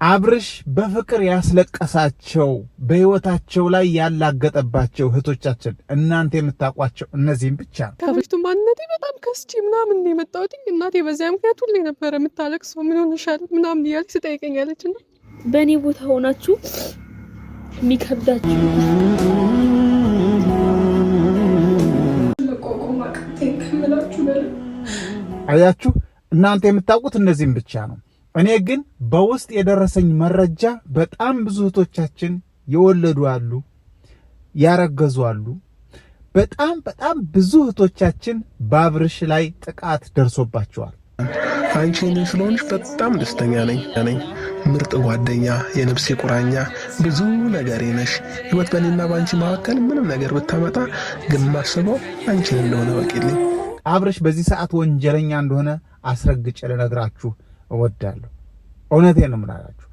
አብርሽ በፍቅር ያስለቀሳቸው በህይወታቸው ላይ ያላገጠባቸው እህቶቻችን እናንተ የምታውቋቸው እነዚህም ብቻ ነው። ከበፊቱ ማንነቴ በጣም ከስቼ ምናምን ነው የመጣሁት። እናቴ በዚያ ምክንያት ሁሌ ነበረ የምታለቅሰው። ምን ሆነሻል ምናምን እያለች ትጠይቀኛለች። እና በእኔ ቦታ ሆናችሁ የሚከብዳችሁ አያችሁ፣ እናንተ የምታውቁት እነዚህም ብቻ ነው። እኔ ግን በውስጥ የደረሰኝ መረጃ በጣም ብዙ እህቶቻችን የወለዱ አሉ፣ ያረገዙ አሉ። በጣም ብዙ እህቶቻችን በአብርሽ ላይ ጥቃት ደርሶባቸዋል። አንቺ እኔ ስለሆንሽ በጣም ደስተኛ ነኝ። ምርጥ ጓደኛ፣ የነፍሴ ቁራኛ፣ ብዙ ነገሬ ነሽ። ህይወት በእኔና በአንቺ መካከል ምንም ነገር ብታመጣ ግን ማስበው አንቺን እንደሆነ ወቂልኝ። አብርሽ በዚህ ሰዓት ወንጀለኛ እንደሆነ አስረግጬ ልነግራችሁ እወዳለሁ። እውነቴን ነው የምላችሁ።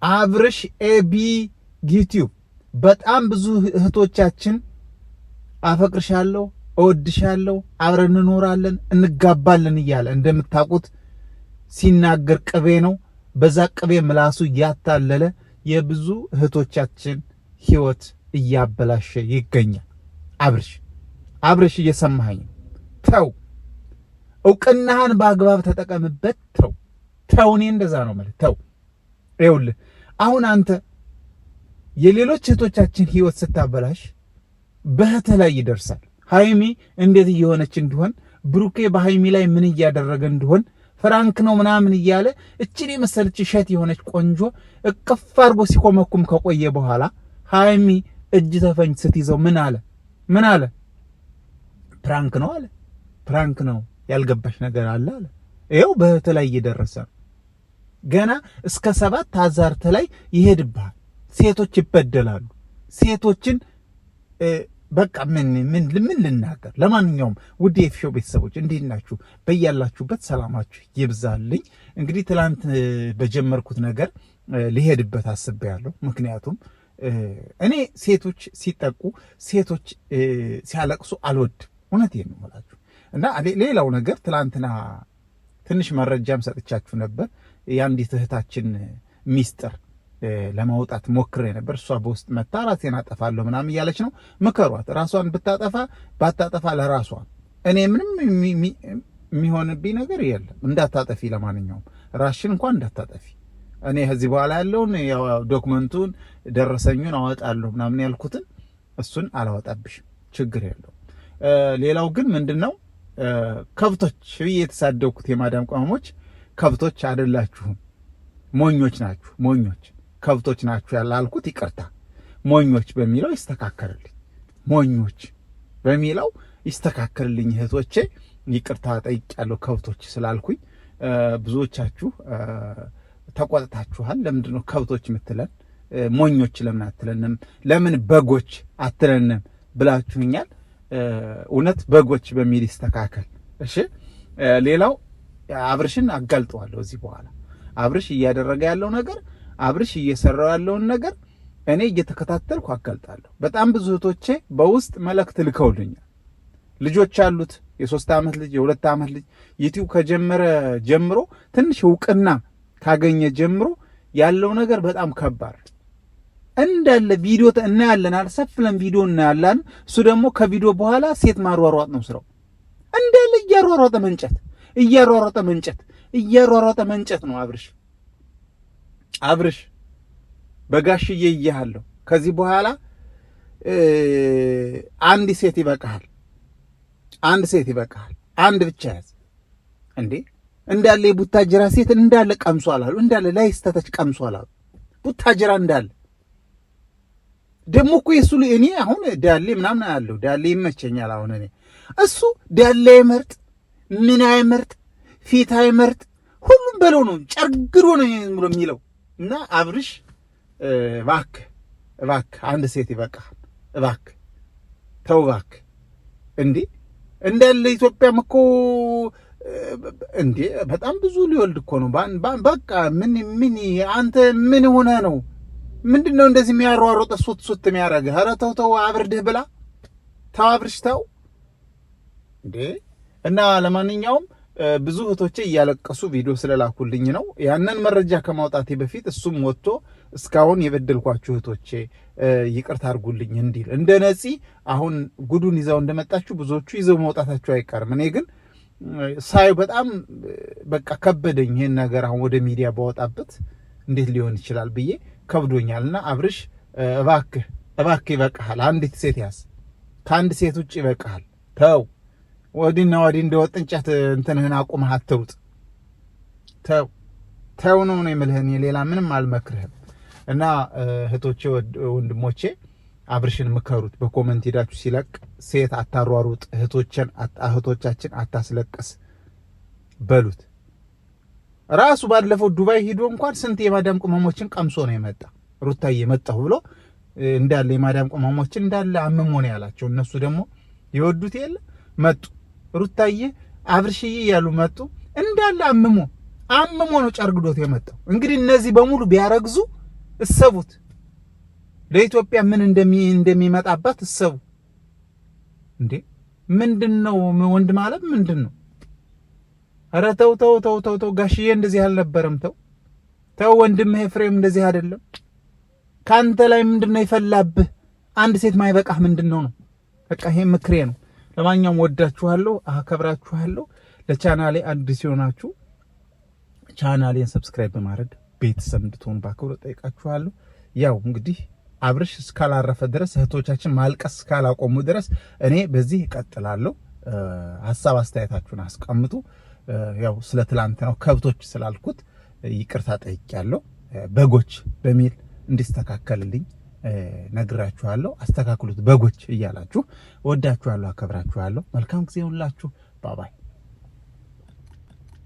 አብርሽ ኤቢ ዩቲዩብ በጣም ብዙ እህቶቻችን አፈቅርሻለሁ፣ እወድሻለሁ፣ አብረን እንኖራለን፣ እንጋባለን እያለ እንደምታውቁት ሲናገር ቅቤ ነው። በዛ ቅቤ ምላሱ እያታለለ የብዙ እህቶቻችን ህይወት እያበላሸ ይገኛል። አብርሽ እየሰማኸኝ ነው? ተው፣ እውቅናህን በአግባብ ተጠቀምበት። ተው፣ እኔ እንደዛ ነው ማለት። ተው፣ ይኸውልህ አሁን አንተ የሌሎች እህቶቻችን ህይወት ስታበላሽ በእህትህ ላይ ይደርሳል። ሃይሚ እንዴት እየሆነች እንደሆን፣ ብሩኬ በሃይሚ ላይ ምን እያደረገ እንደሆን፣ ፍራንክ ነው ምናምን እያለ እችን የመሰለች እሸት የሆነች ቆንጆ እቅፍ አድርጎ ሲኮመኩም ከቆየ በኋላ ሃይሚ እጅ ተፈንጅ ስትይዘው ምን አለ? ፕራንክ ነው አለ። ፕራንክ ነው፣ ያልገባሽ ነገር አለ አለ። ይኸው በእህትህ ላይ እየደረሰ ነው። ገና እስከ 7 አዛርተ ላይ ይሄድብሃል። ሴቶች ይበደላሉ። ሴቶችን በቃ ምን ልናገር? ለማንኛውም ውድ የኤፍሾው ቤተሰቦች እንዴት ናችሁ? በያላችሁበት ሰላማችሁ ይብዛልኝ። እንግዲህ ትላንት በጀመርኩት ነገር ሊሄድበት አስቤያለሁ። ምክንያቱም እኔ ሴቶች ሲጠቁ፣ ሴቶች ሲያለቅሱ አልወድም። እውነቴን ነው የምላችሁ። እና ሌላው ነገር ትላንትና ትንሽ መረጃም ሰጥቻችሁ ነበር። የአንዲት እህታችን ሚስጥር ለማውጣት ሞክሬ ነበር። እሷ በውስጥ መታ ራሴን አጠፋለሁ ምናምን እያለች ነው። ምከሯት። ራሷን ባታጠፋ ለራሷ። እኔ ምንም የሚሆንብኝ ነገር የለም። እንዳታጠፊ፣ ለማንኛውም ራስሽን እንኳን እንዳታጠፊ። እኔ ከዚህ በኋላ ያለውን ዶክመንቱን ደረሰኙን አወጣለሁ ምናምን ያልኩትን እሱን አላወጣብሽም፣ ችግር የለውም። ሌላው ግን ምንድነው ከብቶች ብዬ የተሳደብኩት የማዳም ቅመሞች ከብቶች አይደላችሁም፣ ሞኞች ናችሁ። ከብቶች ናችሁ ያላልኩት ይቅርታ፣ ሞኞች በሚለው ይስተካከልልኝ። ሞኞች በሚለው ይስተካከልልኝ እህቶቼ፣ ይቅርታ ጠይቄያለሁ ከብቶች ስላልኩኝ። ብዙዎቻችሁ ተቆጥታችኋል። ለምንድን ነው ከብቶች የምትለን? ሞኞች ለምን አትለንም? ለምን በጎች አትለንም ብላችሁኛል። እውነት በጎች በሚል ይስተካከል። እሺ፣ ሌላው አብርሽን አጋልጠዋለሁ። እዚህ በኋላ አብርሽ እያደረገ ያለው ነገር፣ አብርሽ እየሰራው ያለውን ነገር እኔ እየተከታተልኩ አጋልጣለሁ። በጣም ብዙ እህቶቼ በውስጥ መልእክት ልከውልኛል። ልጆች አሉት፣ የ3 ዓመት ልጅ፣ የ2 ዓመት ልጅ። ዩቲዩብ ከጀመረ ጀምሮ ትንሽ እውቅና ካገኘ ጀምሮ ያለው ነገር በጣም ከባድ እንዳለ ቪዲዮ እናያለን፣ አልሰፍለም ቪዲዮ እናያለን። እሱ ደግሞ ከቪዲዮ በኋላ ሴት ማሯሯጥ ነው ስራው። እንዳለ እያሯሯጠ መንጨት ነው አብርሽ በጋሽዬ እያለሁ። ከዚህ በኋላ አንድ ሴት ይበቃሃል፣ አንድ ብቻ ያዝ እንዴ። እንዳለ የቡታጅራ ሴት እንዳለ ቀምሷል አሉ፣ እንዳለ ላይ ስተተች ቀምሷል አሉ ቡታጅራ እንዳለ። ደግሞ እኮ የሱ እኔ አሁን ዳሌ ምናምን አያለሁ፣ ዳሌ ይመቸኛል። አሁን እኔ እሱ ዳሌ አይመርጥ፣ ምን አይመርጥ፣ ፊት አይመርጥ፣ ሁሉም በለው ነው፣ ጨርግዶ ነው የሚለው። እና አብርሽ እባክህ አንድ ሴት ይበቃል፣ እባክህ ተው፣ እባክህ እንዴ። እንዳለ ኢትዮጵያም እኮ እንዴ በጣም ብዙ ሊወልድ እኮ ነው። በቃ ምን አንተ ምን ሆነ ነው? ምንድነው እንደዚህ የሚያሯሯጥ ሱት የሚያረጋግህ? ኧረ ተው አብርድህ ብላ ተው፣ አብርሽ ተው እንዴ። እና ለማንኛውም ብዙ እህቶቼ እያለቀሱ ቪዲዮ ስለላኩልኝ ነው። ያንን መረጃ ከማውጣቴ በፊት እሱም ወጥቶ እስካሁን የበደልኳችሁ እህቶቼ ይቅርታ አድርጉልኝ እንዲል እንደ ነፂ አሁን ጉዱን ይዘው እንደመጣችሁ ብዙዎቹ ይዘው መውጣታቸው አይቀርም። እኔ ግን ሳይ በጣም በቃ ከበደኝ። ይሄን ነገር አሁን ወደ ሚዲያ ባወጣበት እንዴት ሊሆን ይችላል ብዬ ከብዶኛልና አብርሽ እባክህ ይበቃሃል። አንዲት ሴት ያዝ፣ ከአንድ ሴት ውጭ ይበቃሃል። ተው ወዲና ወዲህ እንደወጥ እንጨት እንትንህን አቁመህ አትሩጥ። ተው ነው የምልህ። ሌላ ምንም አልመክርህም። እና እህቶቼ ወንድሞቼ አብርሽን ምከሩት። በኮመንት ሄዳችሁ ሲለቅ ሴት አታሯሩጥ፣ እህቶቻችን አታስለቅስ በሉት። ራሱ ባለፈው ዱባይ ሂዶ እንኳን ስንት የማዳም ቅመሞችን ቀምሶ ነው የመጣ። ሩታዬ መጣሁ ብሎ እንዳለ የማዳም ቅመሞችን እንዳለ አምሞ ነው ያላቸው። እነሱ ደግሞ ይወዱት የለ መጡ። ሩታዬ አብርሽዬ ያሉ መጡ። እንዳለ አምሞ ነው ጨርግዶት የመጣው። እንግዲህ እነዚህ በሙሉ ቢያረግዙ እሰቡት፣ ለኢትዮጵያ ምን እንደሚመጣባት እሰቡ። እንዴ ምንድነው ወንድ ማለት ምንድነው? ኧረ ተው ጋሽዬ እንደዚህ አልነበረም። ተው ወንድምህ ኤፍሬም እንደዚህ አይደለም። ካንተ ላይ ምንድነው ይፈላብህ? አንድ ሴት ማይበቃህ ምንድነው ነው? በቃ ይሄ ምክሬ ነው። ለማንኛውም ወዳችኋለሁ፣ አከብራችኋለሁ። ለቻናሌ አዲስ ሲሆናችሁ ቻናሌን ሰብስክራይብ በማድረግ ቤተሰብ እንድትሆኑ በአክብሮት ጠይቃችኋለሁ። ያው እንግዲህ አብርሽ እስካላረፈ ድረስ እህቶቻችን ማልቀስ እስካላቆሙ ድረስ እኔ በዚህ እቀጥላለሁ። ሐሳብ አስተያየታችሁን አስቀምጡ። ያው ስለ ትላንትናው ከብቶች ስላልኩት ይቅርታ ጠይቄያለሁ። በጎች በሚል እንዲስተካከልልኝ ነግራችኋለሁ። አስተካክሉት በጎች እያላችሁ ወዳችኋለሁ፣ አከብራችኋለሁ። መልካም ጊዜ ሁላችሁ። ባባይ